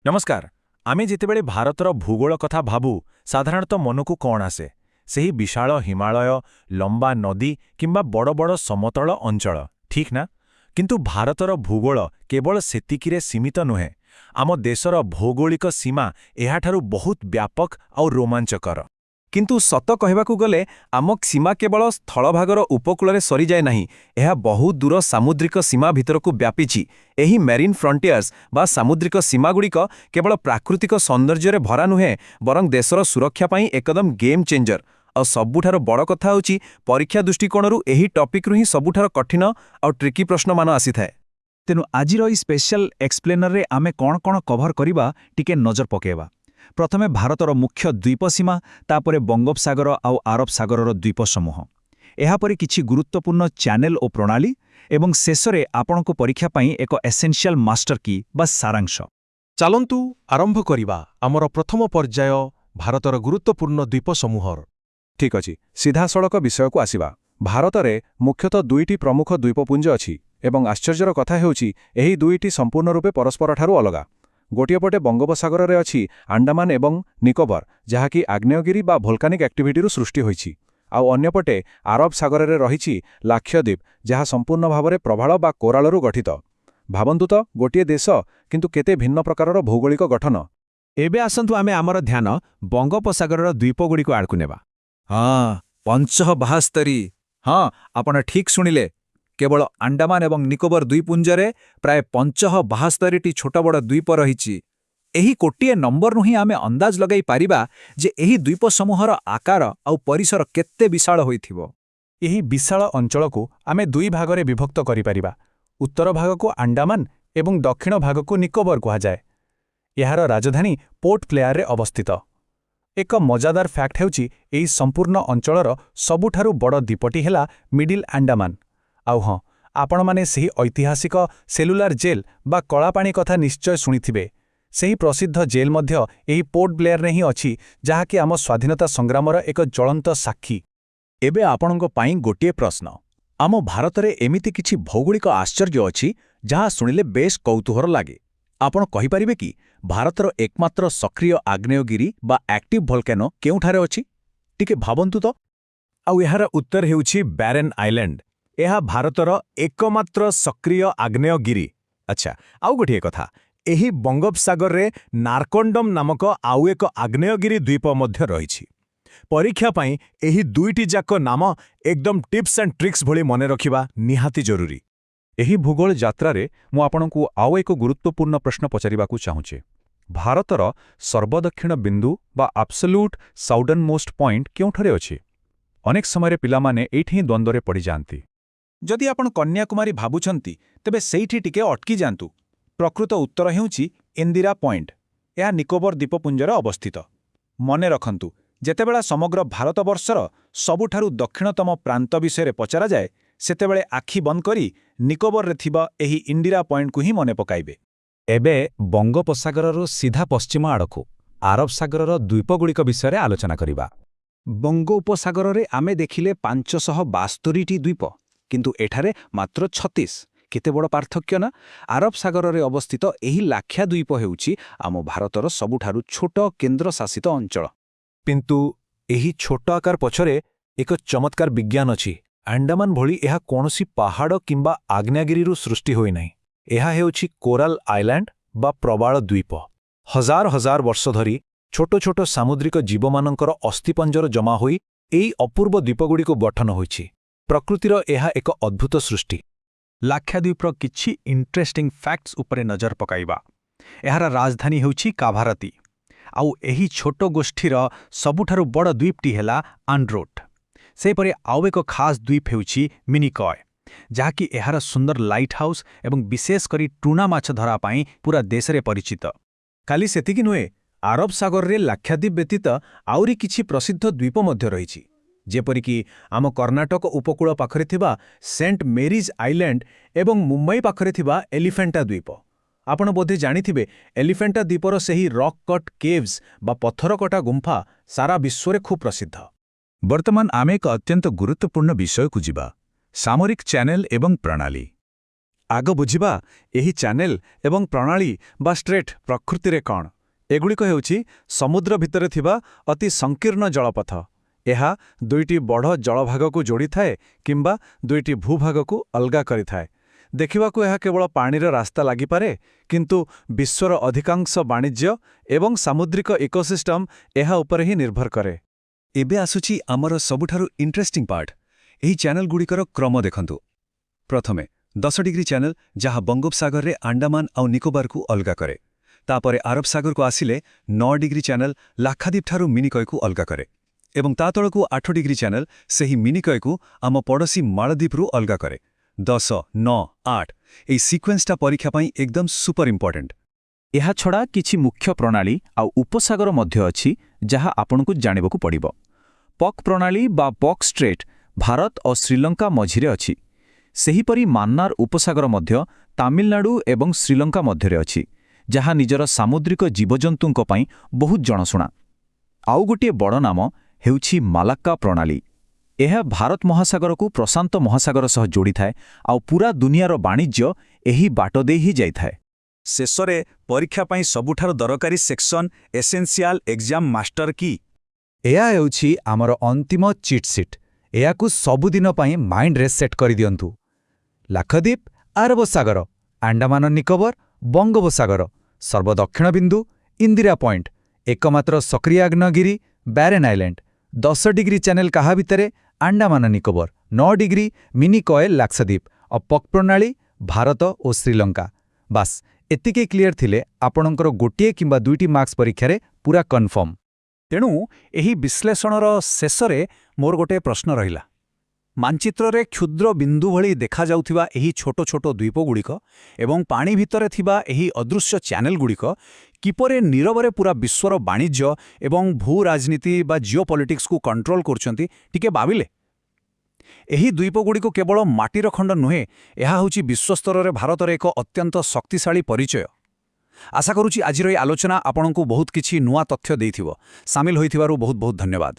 नमस्कार आमे जितेबेले भारतर भूगोल कथा भाबु साधारणतः मनकु कौन आसे सेही विशाल हिमालय लंबा नदी किंबा बड़ बड़ समतल अंचल ठीक ना किंतु भारतर भूगोल केवल सेतिकिरे सीमित नुहे आम देशर भौगोलिक सीमा एहाठारु बहुत व्यापक और रोमांचकर किंतु सत कहबाकू गले आम सीमा केवल स्थलभागर उपकूल सरी जाए नहीं यह बहुत दूर सामुद्रिक सीमा भितरकू व्यापीछि। एही मेरीन फ्रंटियर्स बा सामुद्रिक सीमागुड़िक केवल प्राकृतिक सौंदर्य भरा नुहे बरं देशर सुरक्षा पाई एकदम गेम चेंजर और सबुठार बड़ कथा होची परीक्षा दृष्टिकोणरू एही टॉपिक रु ही सबुठार कठिन और ट्रिकी प्रश्न मान आसी थाए। तेणु आजिर ई स्पेशल एक्सप्लेनर रे आमे कौन कौन कभर करिबा टिके नजर पकेबा। प्रथमे भारतर मुख्य द्वीप सीमा तापरे बंगोपसागर आउ आरब सागरर द्वीप समूह एहापरि किछि गुरुत्वपूर्ण चैनल और प्रणाली एवं शेषरे आपणको परीक्षा पाई एक एसेंशियल मास्टर की बा सारांश। चालंतु आरंभ करिबा आमर प्रथम पर्याय भारतर गुरुत्वपूर्ण द्वीप समूहर। ठीक अछि सीधासड़क विषय को आसिबा। भारतरे मुख्यतः दुईटी प्रमुख द्वीपपुंज अछि एवं आश्चर्यर कथा हेउछि एही दुईटी संपूर्ण रूपे परस्पर ठारू अलगा। गोटिए पटे बंगोपसागर रे अछि आंडामान एवं निकोबर जहाँकि आग्नेयगिरी बा भोल्कानिक एक्टिविटी सृष्टि होइछि आउ अन्यपटे आरब सागर रे रहिछि लाक्षद्वीप जहाँ संपूर्ण भावरे प्रभाळ बा कोरालरू गठित। भाबन्तु तो गोटिए देश किंतु केते भिन्न प्रकारर भौगोलिक गठन। एबे आसंतु आमे आमर ध्यान बंगोपसागरर द्वीपगुड़िक आड़कु नेबा। हाँ पंचबास्तरी हाँ आपण ठीक सुनिले केवल आंडामान एवं निकोबर द्वीपुंजरे प्राय 572टी छोट बड़ द्वीप रहिछि। एही कोटिए नंबर नु ही आमे अंदाज लगाई पारिबा जे एही द्वीप समूहर आकार आउ परिसर केत्ते विशाल होइथिबो। एही विशाल अंचलकु आमे दुई भागरे विभक्त करिपारिबा। उत्तर भागकु आंडामान एवं दक्षिण भागकु निकोबर कुहा जाए। एहार राजधानी पोर्ट प्लेयर रे अवस्थित। एक मजादार फैक्ट हेउछि एही संपूर्ण अंचलर सबुठारु बड़ द्वीपटी हेला मिडिल आंडामान। आउ हाँ आपण माने सही ऐतिहासिक सेलुलार जेल बा कलापाणी कथा निश्चय शुणिथिबे। सही प्रसिद्ध जेल मध्य एही पोर्ट ब्लेयर रे ही अछि जहाँकि आम स्वाधीनता संग्रामर एक ज्वलंत साक्षी। एबे आपणको पाई गोटिए प्रश्न आम भारतरे एमिति किछि भौगोलिक आश्चर्य अछि जहाँ शुणिले बेस कौतूहल लागे। आपण कहि परिबे कि भारतर एकमात्र सक्रिय आग्नेयगिरी बा एक्टिव भोल्केनो केउठारे अछि टिके भाबन्तु तो। आउ एहार उत्तर हेउछि बैरन आइलैंड। एहा भारतर एकमात्र सक्रिय आग्नेयगिरी। अच्छा आउ गोटिए कथा एही बंगोपसागर रे नारकोंडम नामक आउ एक आग्नेयगिरी द्वीप मध्य रहिछि। परीक्षा पाई एही दुईटी जाक नाम एकदम टिप्स एंड ट्रिक्स भली मने रखिबा निहाती जरूरी। एही भूगोल यात्रारे मु आपणकु आउ एक गुरुत्वपूर्ण प्रश्न पचारिबाकु चाहुचे। भारतर सर्वदक्षिण बिंदु बा एब्सोल्यूट साउदर्न मोस्ट पॉइंट केउठारे अछि? अनेक समय पिलामाने एठी द्वंद्वरे पड़ी जांती। जदि आपण कन्याकुमारी भाबुछंती तेबे सेठी टिके अटकी जांतु। प्रकृत उत्तर हेउछि इंदिरा पॉइंट। यह निकोबर द्वीपपुंजर अवस्थित। मने रखंतु जेतेबेला समग्र भारतवर्षर सबुठारु दक्षिणतम प्रांत विषय पचरा जाए सेतेबेले आखि बंद करी निकोबर रे थिबा एही इंदिरा पॉइंट को ही मने पकाइबे। एबे बंगोपसागररु सीधा पश्चिम आड़कु आरब सागरर द्वीपगुड़िक विषय आलोचना करिबा। बंगोपसागर रे आमे देखिले 572टी द्वीप किंतु एठारे मात्र 36। केते बड़ पार्थक्य ना। आरब सागर रे अवस्थित एही लाक्षाद्वीप हेउछि आम भारतर सबुठारु छोट केंद्र शासित अंचल। किंतु एही छोट आकार पछरे एक चमत्कार विज्ञान अछि। आंडामान भली एहा कोनोसी पहाड़ किंबा आग्नेयगिरीरु सृष्टि होई नाही। एहा हेउछि कोराल आइलैंड बा प्रबाल द्वीप। हजार हजार वर्ष धरी छोट छोट सामुद्रिक जीवमानंकर अस्थिपंजर जमा होई एही अपूर्व द्वीपगुड़िक गठन होइछि। प्रकृतिर एहा एक अद्भुत सृष्टि। लाक्षाद्वीपर किछि इंटरेस्टिंग फैक्ट्स उपरे नजर पकाइबा। एहार राजधानी हेउछि काभारती। आउ एही छोट गोष्ठीर सबुठारु बड़ द्वीपटी हेला आंड्रोट। सेपरि आउ एक खास द्वीप हेउछि मिनिकॉय जहाँकि एहार सुंदर लाइट हाउस एवं विशेष करी टूना माछ धरा पाई पूरा देश रे परिचित। खाली सेतिकी नुहे आरब सागर रे लाक्षाद्वीप व्यतीत आउरी किछि प्रसिद्ध द्वीप मध्य रहिछि जेपरिकी आम कर्नाटक उपकूल पाखरे थिबा सेंट मेरीज आइलैंड एवं मुंबई पाखरे थिबा एलिफेंटा द्वीप। आपण बोधे जानिथिबे एलिफेंटा द्वीपर सेही रॉक कट केव्स बा पत्थर कटा गुंफा सारा विश्वरे खूब प्रसिद्ध। वर्तमान आमे एक अत्यंत गुरुत्वपूर्ण विषय को जिबा सामरिक चैनल एवं प्रणाली। ଆଗ ବୁଝିବା ଏହି ଚ୍ୟାନେଲ ଏବଂ ପ୍ରଣାଳୀ ବା ଷ୍ଟ୍ରେଟ୍ ପ୍ରକୃତିରେ କ'ଣ। ଏଗୁଡ଼ିକ ହେଉଛି ସମୁଦ୍ର ଭିତରେ ଥିବା ଅତି ସଂକୀର୍ଣ୍ଣ ଜଳପଥ। ଏହା ଦୁଇଟି ବଡ଼ ଜଳଭାଗକୁ ଯୋଡ଼ିଥାଏ କିମ୍ବା ଦୁଇଟି ଭୂଭାଗକୁ ଅଲଗା କରିଥାଏ। ଦେଖିବାକୁ ଏହା କେବଳ ପାଣିର ରାସ୍ତା ଲାଗିପାରେ, କିନ୍ତୁ ବିଶ୍ୱର ଅଧିକାଂଶ ବାଣିଜ୍ୟ ଏବଂ ସାମୁଦ୍ରିକ ଇକୋସିଷ୍ଟମ୍ ଏହା ଉପରେ ହିଁ ନିର୍ଭର କରେ। ଏବେ ଆସୁଛି ଆମର ସବୁଠାରୁ ଇଣ୍ଟରେଷ୍ଟିଂ ପାର୍ଟ। ଏହି ଚ୍ୟାନେଲଗୁଡ଼ିକର କ୍ରମ ଦେଖନ୍ତୁ। ପ୍ରଥମେ 10 ଡିଗ୍ରୀ ଚ୍ୟାନେଲ, ଯାହା ବଙ୍ଗୋପସାଗରରେ ଆଣ୍ଡାମାନ ଆଉ ନିକୋବାରକୁ ଅଲଗା କରେ। ତାପରେ ଆରବ ସାଗରକୁ ଆସିଲେ 9 ଡିଗ୍ରୀ ଚ୍ୟାନେଲ ଲାକ୍ଷାଦ୍ୱୀପଠାରୁ ମିନିକୟକୁ ଅଲଗା କରେ। ଏବଂ ତା ତଳକୁ 8 ଡିଗ୍ରୀ ଚ୍ୟାନେଲ ସେହି ମିନିକୟକୁ ଆମ ପଡ଼ୋଶୀ ମାଳଦ୍ୱୀପରୁ ଅଲଗା କରେ। 10, 9, 8 ଏହି ସିକ୍ୱେନ୍ସଟା ପରୀକ୍ଷା ପାଇଁ ଏକଦମ ସୁପର ଇମ୍ପୋର୍ଟାଣ୍ଟ। ଏହାଛଡ଼ା କିଛି ମୁଖ୍ୟ ପ୍ରଣାଳୀ ଆଉ ଉପସାଗର ମଧ୍ୟ ଅଛି, ଯାହା ଆପଣଙ୍କୁ ଜାଣିବାକୁ ପଡ଼ିବ। ପକ୍ ପ୍ରଣାଳୀ ବା ପକ୍ ଷ୍ଟ୍ରେଟ୍ ଭାରତ ଓ ଶ୍ରୀଲଙ୍କା ମଝିରେ ଅଛି। ସେହିପରି ମାନ୍ନାର ଉପସାଗର ମଧ୍ୟ ତାମିଲନାଡୁ ଏବଂ ଶ୍ରୀଲଙ୍କା ମଧ୍ୟରେ ଅଛି, ଯାହା ନିଜର ସାମୁଦ୍ରିକ ଜୀବଜନ୍ତୁଙ୍କ ପାଇଁ ବହୁତ ଜଣାଶୁଣା। ଆଉ ଗୋଟିଏ ବଡ଼ ନାମ ହେଉଛି ମାଲାକ୍କା ପ୍ରଣାଳୀ। ଏହା ଭାରତ ମହାସାଗରକୁ ପ୍ରଶାନ୍ତ ମହାସାଗର ସହ ଯୋଡ଼ିଥାଏ ଆଉ ପୁରା ଦୁନିଆର ବାଣିଜ୍ୟ ଏହି ବାଟ ଦେଇ ହିଁ ଯାଇଥାଏ। ଶେଷରେ ପରୀକ୍ଷା ପାଇଁ ସବୁଠାରୁ ଦରକାରୀ ସେକ୍ସନ ଏସେନ୍ସିଆଲ ଏକ୍ଜାମ ମାଷ୍ଟର କି। ଏହା ହେଉଛି ଆମର ଅନ୍ତିମ ଚିଟ୍ ସିଟ୍। ଏହାକୁ ସବୁଦିନ ପାଇଁ ମାଇଣ୍ଡରେ ସେଟ୍ କରିଦିଅନ୍ତୁ। ଲାକ୍ଷାଦ୍ୱୀପ, ଆରବ ସାଗର, ଆଣ୍ଡାମାନ ନିକୋବର, ବଙ୍ଗୋପସାଗର, ସର୍ବଦକ୍ଷିଣ ବିନ୍ଦୁ, ଇନ୍ଦିରା ପଏଣ୍ଟ, ଏକମାତ୍ର ସକ୍ରିୟ ଆଗ୍ନେୟଗିରି, ବ୍ୟାରେନ୍ ଆଇଲ୍ୟାଣ୍ଡ, 10 ଡିଗ୍ରୀ ଚ୍ୟାନେଲ କାହା ଭିତରେ, ଆଣ୍ଡାମାନ ନିକୋବର, 9 ଡିଗ୍ରୀ ମିନିକୟ ଲାକ୍ଷାଦ୍ୱୀପ ଆଉ ପକ୍ ପ୍ରଣାଳୀ ଭାରତ ଓ ଶ୍ରୀଲଙ୍କା। ବାସ୍ ଏତିକି କ୍ଲିୟର ଥିଲେ ଆପଣଙ୍କର ଗୋଟିଏ କିମ୍ବା 2ଟି ମାର୍କସ୍ ପରୀକ୍ଷାରେ ପୁରା କନଫର୍ମ। ତେଣୁ ଏହି ବିଶ୍ଳେଷଣର ଶେଷରେ ମୋର ଗୋଟିଏ ପ୍ରଶ୍ନ ରହିଲା। ମାনଚିତ୍ରରେ କ୍ଷୁଦ୍ର ବିନ୍ଦୁ ଭଳି ଦେଖାଯାଉଥିବା ଏହି ଛୋଟ ଛୋଟ ଦ୍ୱୀପଗୁଡ଼ିକ ଏବଂ ପାଣି ଭିତରେ ଥିବା ଏହି ଅଦୃଶ୍ୟ ଚ୍ୟାନେଲଗୁଡ଼ିକ କିପରି ନୀରବରେ ପୁରା ବିଶ୍ୱର ବାଣିଜ୍ୟ ଏବଂ ଭୂ ରାଜନୀତି ବା ଜିଓପଲିଟିକ୍ସକୁ କଣ୍ଟ୍ରୋଲ କରୁଛନ୍ତି, ଟିକେ ଭାବିଲେ। ଏହି ଦ୍ୱୀପଗୁଡ଼ିକୁ କେବଳ ମାଟିର ଖଣ୍ଡ ନୁହେଁ, ଏହା ହେଉଛି ବିଶ୍ୱସ୍ତରରେ ଭାରତର ଏକ ଅତ୍ୟନ୍ତ ଶକ୍ତିଶାଳୀ ପରିଚୟ। ଆଶା କରୁଛି ଆଜିର ଏହି ଆଲୋଚନା ଆପଣଙ୍କୁ ବହୁତ କିଛି ନୂଆ ତଥ୍ୟ ଦେଇଥିବ। ସାମିଲ ହୋଇଥିବାରୁ ବହୁତ ବହୁତ ଧନ୍ୟବାଦ।